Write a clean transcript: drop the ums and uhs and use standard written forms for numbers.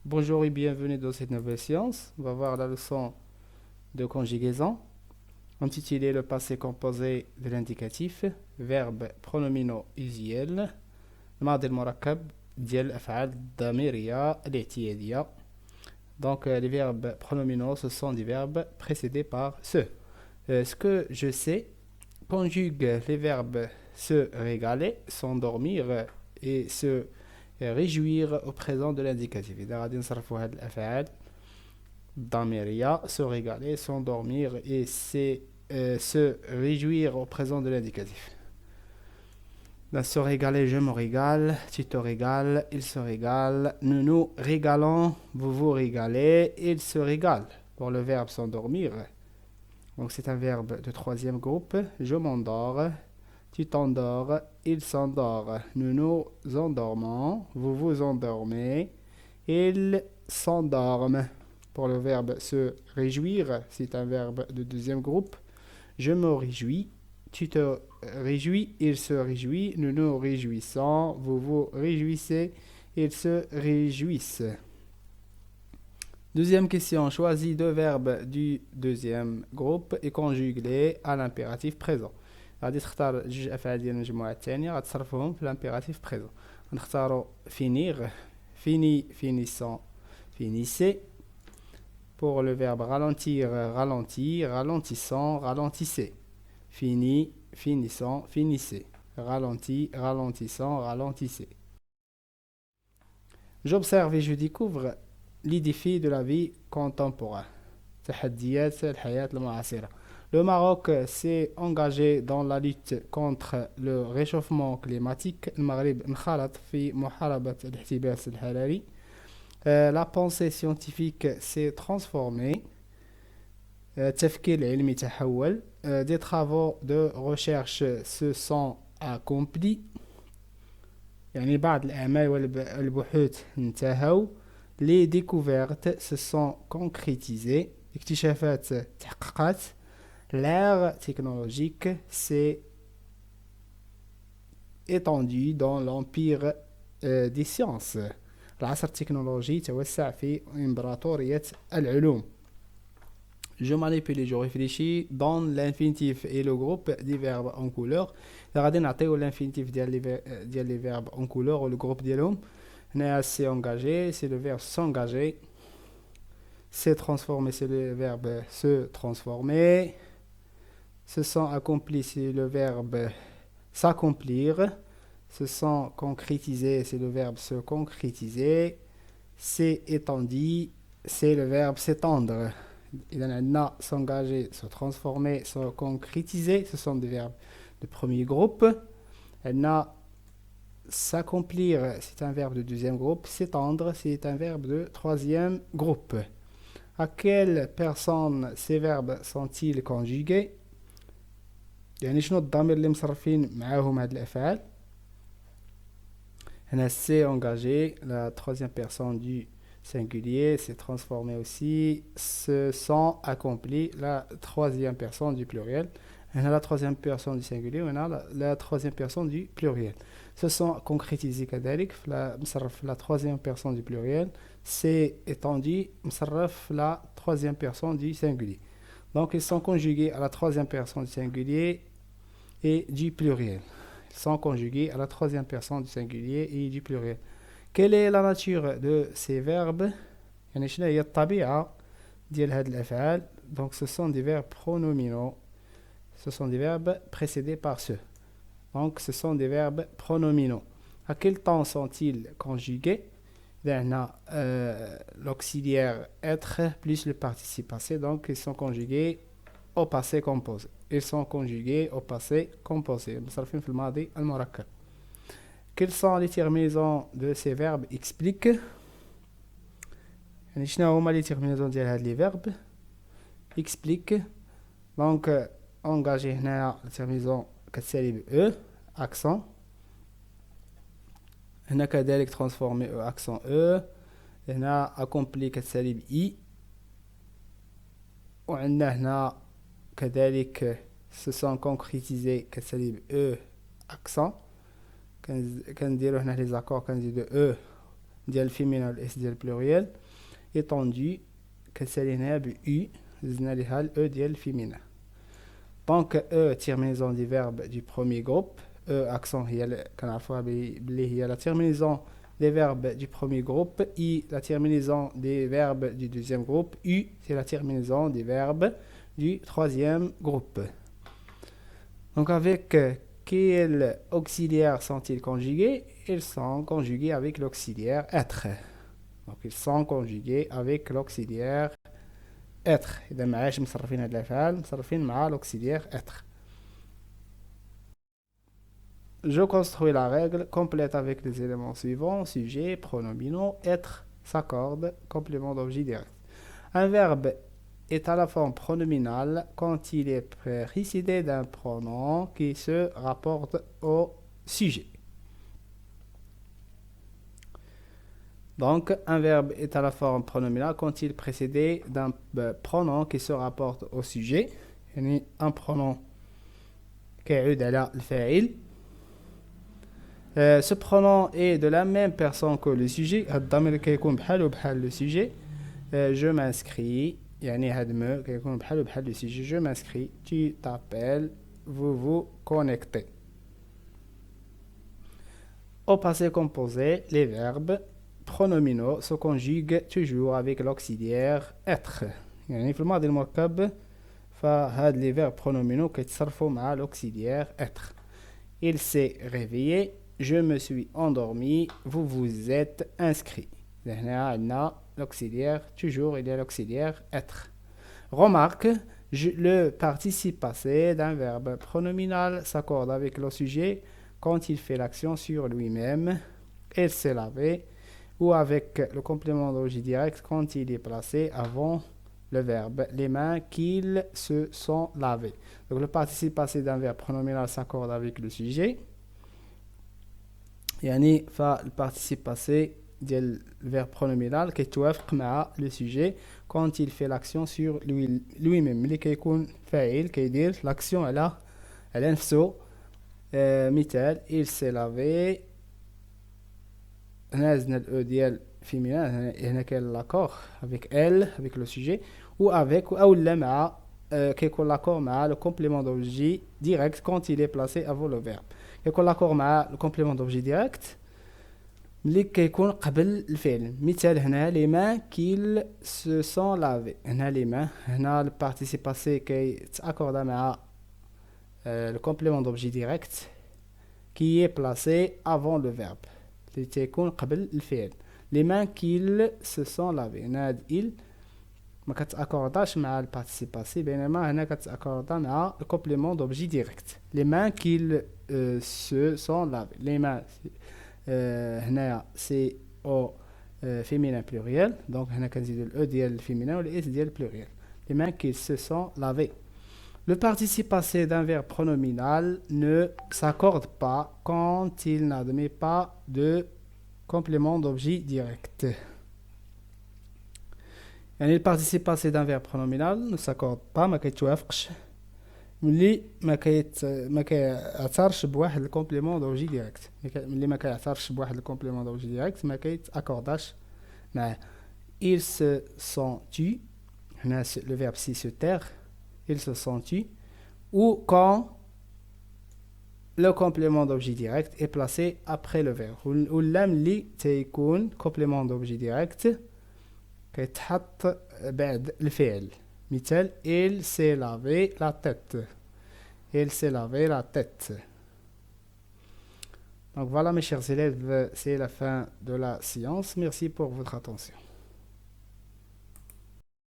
Bonjour et bienvenue dans cette nouvelle séance. On va voir la leçon de conjugaison intitulée le passé composé de l'indicatif, verbe pronominaux usuels, الماضي المركب ديال الأفعال الضميرية الاعتيادية. Donc les verbes pronominaux, ce sont des verbes précédés par ce. Ce que je sais conjugue les verbes se régaler, s'endormir et se réjouir au présent de l'indicatif. إذا غادي نصرفوا هاد الأفعال الضميرية se régaler, s'endormir et se réjouir au présent de l'indicatif. Dans se régaler, je me régale, tu te régales, il se régale, nous nous régalons, vous vous régalez, il se régale. Pour le verbe s'endormir, donc c'est un verbe de troisième groupe. Je m'endors, tu t'endors, il s'endort. Nous nous endormons, vous vous endormez, ils s'endorment. Pour le verbe se réjouir, c'est un verbe de deuxième groupe. Je me réjouis, tu te réjouis, il se réjouit, nous nous réjouissons, vous vous réjouissez, ils se réjouissent. Deuxième question, choisis deux verbes du deuxième groupe et conjugue-les à l'impératif présent. غادي تختار جوج افعال ديال المجموعه الثانيه غتصرفهم في لامبيراتيف بريزون. غنختاروا finir, fini, finissant, finissez. Pour le verbe ralentir, ralentir, ralentissant, ralentissez. Fini, finissant, finissez. Ralenti, ralentissant, ralentissez. J'observe et je découvre les défis de la vie contemporaine. تحديات الحياة المعاصرة. Le Maroc s'est engagé dans la lutte contre le réchauffement climatique. المغرب انخرط في محاربة الاحتباس الحراري. La pensée scientifique s'est transformée. التفكير العلمي تحول. Des travaux de recherche se sont accomplis. يعني بعض الأعمال والبحوث انتهوا. Les découvertes se sont concrétisées. اكتشافات تحققت. L'ère technologique s'est étendue dans l'empire des sciences. العصر التكنولوجي توسع في إمبراطورية العلوم. Je manipule et je réfléchis dans l'infinitif et le groupe des verbes en couleur. غادي نعطيو l'infinitif ديال les verbes en couleur le groupe ديالهم. هنا s'est engagé, c'est le verbe s'engager. S'est transformé, c'est le verbe se transformer. Se sont accomplis, c'est le verbe s'accomplir. Se sont concrétisés, c'est le verbe se concrétiser. C'est étendu, c'est le verbe s'étendre. Il en a s'engager, se transformer, se concrétiser. Ce sont des verbes de premier groupe. Elle a s'accomplir, c'est un verbe de deuxième groupe. S'étendre, c'est un verbe de troisième groupe. À quelle personne ces verbes sont-ils conjugués؟ يعني شنو الضمير اللي مصرفين معاهم هاد الأفعال؟ هنا s'est engagé, la troisième personne du singulier s'est transformée aussi. Se sont accomplis, la troisième personne du pluriel. هنا la troisième personne du singulier وهنا la troisième personne du pluriel. Se sont concrétisés كذلك مصرف la troisième personne du pluriel. C'est étendu مصرف la troisième personne du singulier. Donc ils sont conjugués à la troisième personne du singulier et du pluriel. Ils sont conjugués à la troisième personne du singulier et du pluriel. Quelle est la nature de ces verbes؟ يعني شنو هي الطبيعة ديال هاد الأفعال؟ Donc ce sont des verbes pronominaux. Ce sont des verbes précédés par ce. Donc ce sont des verbes pronominaux. À quel temps sont-ils conjugués؟ l'auxiliaire être plus le participe passé, donc ils sont conjugués au passé composé. Ils sont conjugués au passé composé. مصرفين في الماضي المركب. Quelles sont les terminaisons de ces verbes؟ explique. يعني شنو هما les terminaisons ديال هاد les verbes؟ explique. Donc engagé هنا terminaison كتسالي ب e accent. هنا كذلك transformé e accent e. هنا accompli كتسالي ب i. وعندنا هنا كذلك se sont concrétisés كتسالي ب e accent. كنديرو هنا لي زاكور كنزيدو e ديال الفيمينا والاس ديال البلوريال étendue كتسالي هنا ب U زدنا ليها ال E ديال الفيمينا. دونك E terminaison du verbe du premier groupe. E accent هي كنعرفوها بلي هي la terminaison des verbes du premier groupe. I la terminaison des verbes du deuxième groupe. U c'est la terminaison des verbes du troisième groupe. Donc avec quel auxiliaire sont-ils conjugués? Ils sont conjugués avec l'auxiliaire être. Donc ils sont conjugués avec l'auxiliaire être. إذا معاش مصرفين هاد الأفعال مصرفين مع l'auxiliaire être. Je construis la règle complète avec les éléments suivants: sujet, pronominaux, être, s'accorde, complément d'objet direct. Un verbe est à la forme pronominale quand il est précédé d'un pronom qui se rapporte au sujet. Donc, un verbe est à la forme pronominale quand il est précédé d'un pronom qui se rapporte au sujet. يعني un pronom كيعود على الفاعل. Ce pronom est de la même personne que le sujet. الضمير كيكون بحالو بحال le sujet. Je m'inscris. يعني هاد مو كيكون بحالو بحال le sujet. Je m'inscris. Tu t'appelles. Vous vous connectez. Au passé composé, les verbes pronominaux se conjuguent toujours avec l'auxiliaire être. يعني في الماضي المركب فهاد les verbes pronominaux كيتصرفوا مع l'auxiliaire être. Il s'est réveillé. Je me suis endormi. Vous vous êtes inscrit. هنا عندنا l'auxiliaire toujours, il y a l'auxiliaire être. Remarque, le participe passé d'un verbe pronominal s'accorde avec le sujet quand il fait l'action sur lui-même. Elle s'est lavée. Ou avec le complément d'objet direct quand il est placé avant le verbe, les mains qu'ils se sont lavés. Donc le participe passé d'un verbe pronominal s'accorde avec le sujet. يعني le participe passé du verbe pronominal كيتوافق مع le sujet quand il fait l'action sur lui-même. ملي كيكون فاعل كيدير l'action على نفسه. مثال: il s'est lavé. هنا زدنا ال E ديال féminin. هنا كاين l'accord avec elle, avec le sujet, ou avec ou لا مع كيكون l'accord مع le complément d'objet direct quand il est placé avant le verbe. كيكون l'accord مع le complément d'objet direct ملي كيكون قبل الفعل. مثال هنا: les mains qu'ils se sont lavés. هنا les mains. هنا le participe passé كيتأكورد مع le complément d'objet direct qui est placé avant le verbe. اللي تيكون قبل الفعل. les mains qu'ils se sont lavés. هنا هاد il ما كتأكورداش مع البارتيسيب باسي بينما هنا كتأكوردا مع الكومبليمون دوبجي ديريكت. les mains qu'ils se sont lavés. les mains هنايا سي او féminin pluriel. donc هنا كنزيدو ال E ديال الفيمينين و ال S ديال البلوريال. les mains qu'ils se sont lavés. Le participe passé d'un verbe pronominal ne s'accorde pas quand il n'admet pas de complément d'objet direct. يعني le participe passé d'un verbe pronominal ne s'accorde pas ما كيتوافقش ملي ما كيعترش بواحد الكومبليمون دوجي ديريكت. ملي ما كيعترش بواحد الكومبليمون دوجي ديريكت ما كيتاكورداش معاه. il se sont tu. هنا le verbe si se taire. il se sont tu. ou quand le complément d'objet direct est placé après le verbe. ou لا ملي تيكون complément d'objet direct كيتحط بعد الفعل. مثال: il s'est lavé la tête. il s'est lavé la tête. Donc voilà mes chers élèves, c'est la fin de la séance. Merci pour votre attention.